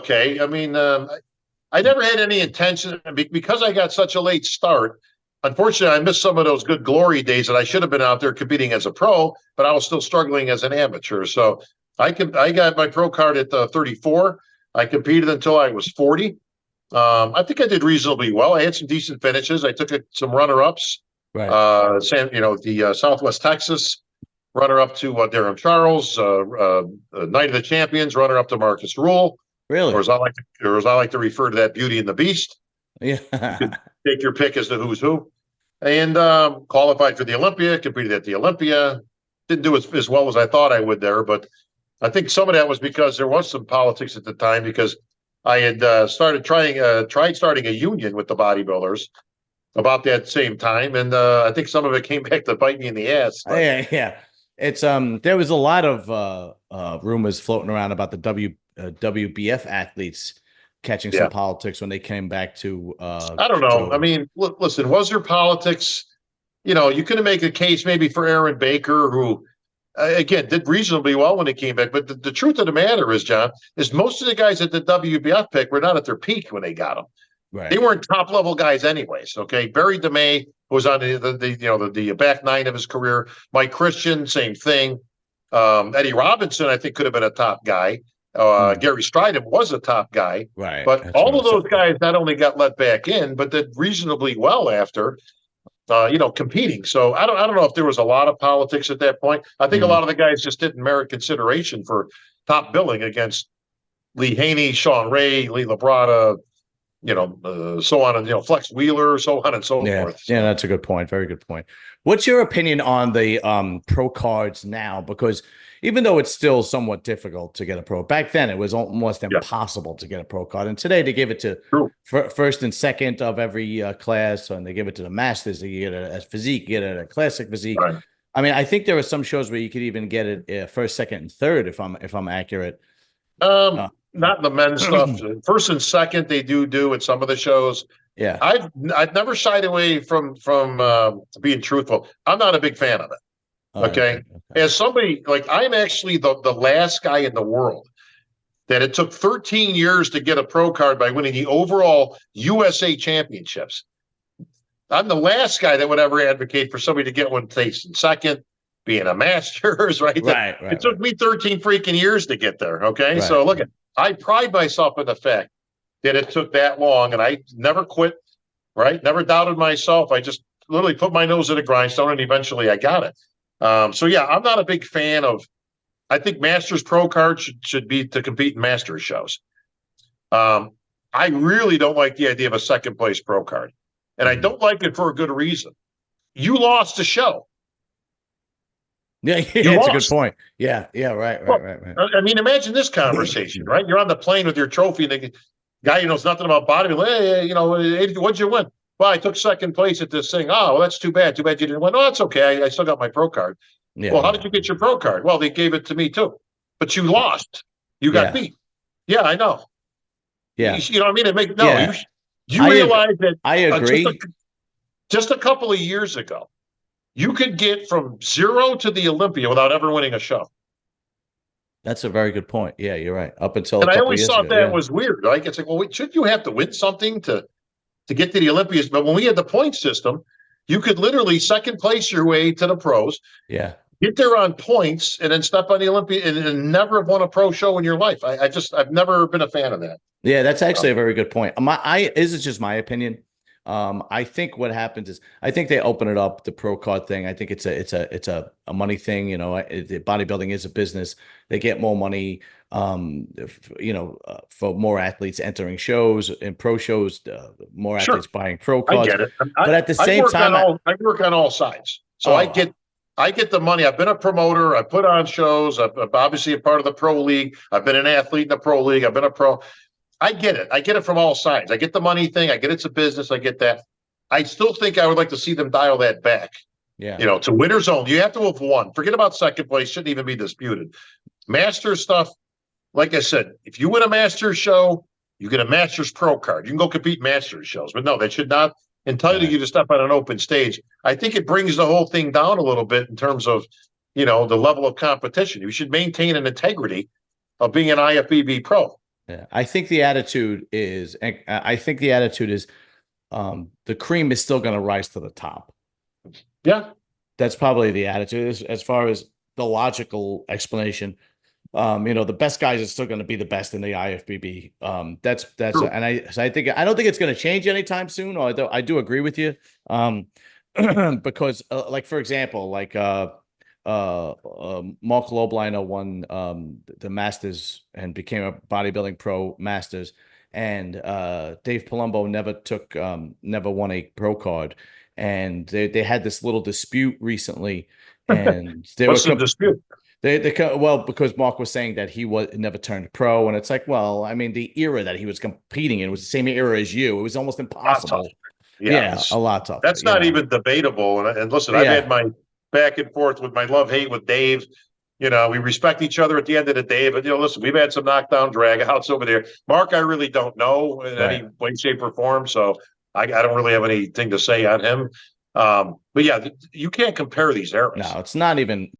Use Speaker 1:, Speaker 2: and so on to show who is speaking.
Speaker 1: okay. I mean, I never had any intention because I got such a late start. Unfortunately, I missed some of those good glory days that I should have been out there competing as a pro, but I was still struggling as an amateur. So I got my pro card at 34. I competed until I was 40. I think I did reasonably well. I had some decent finishes. I took some runner-ups.
Speaker 2: Right.
Speaker 1: The Southwest Texas runner-up to Darren Charles, Night of the Champions runner-up to Marcus Rule,
Speaker 2: Really?
Speaker 1: or as I like to refer to that, Beauty and the Beast. You
Speaker 2: Yeah.
Speaker 1: could take your pick as to who's who. And qualified for the Olympia, competed at the Olympia. Didn't do as well as I thought I would there, but I think some of that was because there was some politics at the time because I had tried starting a union with the bodybuilders about that same time, and I think some of it came back to bite me in the ass. But
Speaker 2: Yeah, yeah. It's there was a lot of rumors floating around about the WBF athletes catching some
Speaker 1: yeah,
Speaker 2: politics when they came back
Speaker 1: I don't know. I
Speaker 2: to
Speaker 1: mean, listen, was there politics? You could make a case maybe for Aaron Baker, who again did reasonably well when he came back. But the truth of the matter is, John, is most of the guys at the WBF pick were not at their peak when they got them. They
Speaker 2: right.
Speaker 1: weren't top level guys anyways. Okay, Barry DeMay was on the back nine of his career. Mike Christian, same thing. Eddie Robinson, I think, could have been a top guy. Gary Stridham was a top guy,
Speaker 2: Right.
Speaker 1: but
Speaker 2: That's what
Speaker 1: all
Speaker 2: I
Speaker 1: of those
Speaker 2: said.
Speaker 1: guys not only got let back in, but did reasonably well after. Competing. So I don't know if there was a lot of politics at that point. I think a
Speaker 2: Mhm.
Speaker 1: lot of the guys just didn't merit consideration for top billing against Lee Haney, Sean Ray, Lee Labrada, so on, and Flex Wheeler, so on and so
Speaker 2: Yeah,
Speaker 1: forth.
Speaker 2: yeah,
Speaker 1: So
Speaker 2: that's a good point. Very good point. What's your opinion on the pro cards now? Because even though it's still somewhat difficult to get a pro, back then it was almost
Speaker 1: yeah,
Speaker 2: impossible to get a pro card, and today they give it to
Speaker 1: true.
Speaker 2: first and second of every class, and they give it to the masters. You get it as physique, you get it at classic physique.
Speaker 1: Right.
Speaker 2: I mean, I think there are some shows where you could even get it first, second, and third if I'm accurate. Uh,
Speaker 1: Not the men's stuff. First and second, they do at some of the shows.
Speaker 2: yeah.
Speaker 1: I've never shied away from being truthful. I'm not a big fan of it.
Speaker 2: Okay.
Speaker 1: Okay.
Speaker 2: Okay.
Speaker 1: As somebody like I'm actually the last guy in the world that it took 13 years to get a pro card by winning the overall USA championships. I'm the last guy that would ever advocate for somebody to get one placed in second, being a master's, right?
Speaker 2: Right.
Speaker 1: It
Speaker 2: Right.
Speaker 1: took
Speaker 2: Right.
Speaker 1: me 13 freaking years to get there. Okay.
Speaker 2: Right.
Speaker 1: So look at I pride myself in the fact that it took that long and I never quit, right? Never doubted myself. I just literally put my nose in a grindstone and eventually I got it. So yeah, I'm not a big fan of I think Masters Pro cards should be to compete in Masters shows. Um, I really don't like the idea of a second place pro card. And I
Speaker 2: Mhm.
Speaker 1: don't like it for a good reason. You lost the show.
Speaker 2: Yeah,
Speaker 1: You
Speaker 2: yeah, it's a good
Speaker 1: lost.
Speaker 2: point. Yeah, yeah, right, right,
Speaker 1: Well,
Speaker 2: right, right.
Speaker 1: I mean, imagine this conversation, right? You're on the plane with your trophy, and the guy who knows nothing about bodybuilding, hey, what'd you win? Well, I took second place at this thing. Oh, well, that's too bad. Too bad you didn't win. Oh, that's okay. I still got my pro card.
Speaker 2: Yeah,
Speaker 1: Well, how
Speaker 2: yeah,
Speaker 1: did you get your pro card? Well, they gave it to me too, but you lost. You got
Speaker 2: yeah,
Speaker 1: beat. Yeah, I know.
Speaker 2: yeah,
Speaker 1: You know what I mean? No.
Speaker 2: yeah.
Speaker 1: You realize that
Speaker 2: I agree.
Speaker 1: just a couple of years ago, you could get from zero to the Olympia without ever winning a show.
Speaker 2: That's a very good point. Yeah, you're right. Up until a
Speaker 1: And I
Speaker 2: couple of
Speaker 1: always
Speaker 2: years
Speaker 1: thought
Speaker 2: ago.
Speaker 1: that
Speaker 2: Yeah,
Speaker 1: was weird. Like it's like, well, wait, shouldn't you have to win something to get to the Olympias? But when we had the point system, you could literally second place your way to the pros,
Speaker 2: yeah,
Speaker 1: get there on points, and then step on the Olympia and never have won a pro show in your life. I've never been a fan of that.
Speaker 2: yeah. That's actually
Speaker 1: Um,
Speaker 2: a very good point. This is just my opinion. I think what happens is I think they open it up the pro card thing. I think it's a money thing. Bodybuilding is a business. They get more money. For more athletes entering shows and pro shows, more
Speaker 1: sure,
Speaker 2: athletes buying pro
Speaker 1: I
Speaker 2: cards.
Speaker 1: get it.
Speaker 2: But at the same time,
Speaker 1: I work on all sides, so
Speaker 2: oh,
Speaker 1: I get the money. I've been a promoter. I put on shows. I'm obviously a part of the pro league. I've been an athlete in the pro league. I've been a pro. I get it. I get it from all sides. I get the money thing. I get it's a business. I get that. I still think I would like to see them dial that back.
Speaker 2: yeah,
Speaker 1: To winner's own. You have to have won. Forget about second place. Shouldn't even be disputed. Masters stuff. Like I said, if you win a Masters show, you get a Masters Pro card. You can go compete in Masters shows. But no, that should not entitle
Speaker 2: right.
Speaker 1: you to step on an open stage. I think it brings the whole thing down a little bit in terms of, the level of competition. You should maintain an integrity of being an IFBB pro.
Speaker 2: Yeah. I think the attitude is, the cream is still going to rise to the top.
Speaker 1: Yeah,
Speaker 2: That's probably the attitude as far as the logical explanation. The best guys are still going to be the best in the IFBB.
Speaker 1: true.
Speaker 2: And I don't think it's going to change anytime soon. Although I do agree with you. Because like for example, like Mark Lobliner won the Masters and became a bodybuilding pro Masters, and Dave Palumbo never won a pro card, and they had this little dispute recently, and they were
Speaker 1: What's the dispute?
Speaker 2: well, because Mark was saying that he never turned pro, and it's like, well, I mean, the era that he was competing in was the same era as you. It was almost
Speaker 1: A lot tougher.
Speaker 2: impossible.
Speaker 1: Yeah,
Speaker 2: Yeah, a lot tougher,
Speaker 1: that's not even debatable. And listen, I've had
Speaker 2: Yeah,
Speaker 1: my back and forth with my love hate with Dave. We respect each other at the end of the day, but listen, we've had some knockdown dragouts over there. Mark, I really don't know in
Speaker 2: right.
Speaker 1: any way, shape, or form, so I don't really have anything to say on him. But yeah, you can't compare these eras.
Speaker 2: No, it's not even